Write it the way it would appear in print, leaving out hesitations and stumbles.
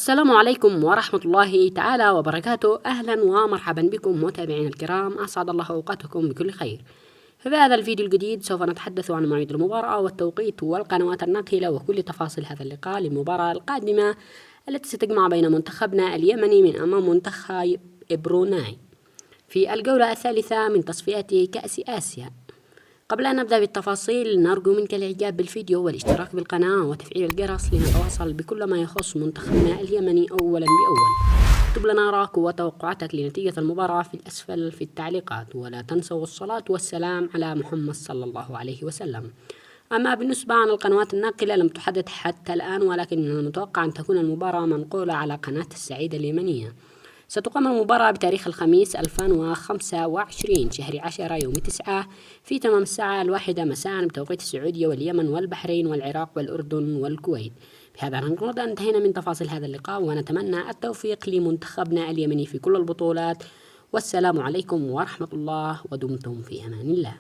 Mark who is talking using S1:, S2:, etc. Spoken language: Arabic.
S1: السلام عليكم ورحمة الله تعالى وبركاته. أهلا ومرحبا بكم متابعينا الكرام، أسعد الله أوقاتكم بكل خير. في هذا الفيديو الجديد سوف نتحدث عن مواعيد المباراة والتوقيت والقنوات الناقلة وكل تفاصيل هذا اللقاء للمباراة القادمة التي ستجمع بين منتخبنا اليمني من أمام منتخب بروناي في الجولة الثالثة من تصفيات كأس آسيا. قبل أن نبدأ بالتفاصيل نرجو منك الإعجاب بالفيديو والاشتراك بالقناة وتفعيل الجرس لنتواصل بكل ما يخص منتخبنا اليمني أولا بأول. اكتب لنا آراءك وتوقعاتك لنتيجة المباراة في الأسفل في التعليقات، ولا تنسوا الصلاة والسلام على محمد صلى الله عليه وسلم. أما بالنسبة عن القنوات الناقلة لم تحدد حتى الآن، ولكن من المتوقع أن تكون المباراة منقولة على قناة السعيدة اليمنية. ستقام المباراة بتاريخ الخميس 2025 شهر 10 يوم 9 في تمام الساعة 1 مساء بتوقيت السعودية واليمن والبحرين والعراق والأردن والكويت. بهذا نكون انتهينا من تفاصيل هذا اللقاء، ونتمنى التوفيق لمنتخبنا اليمني في كل البطولات. والسلام عليكم ورحمة الله، ودمتم في أمان الله.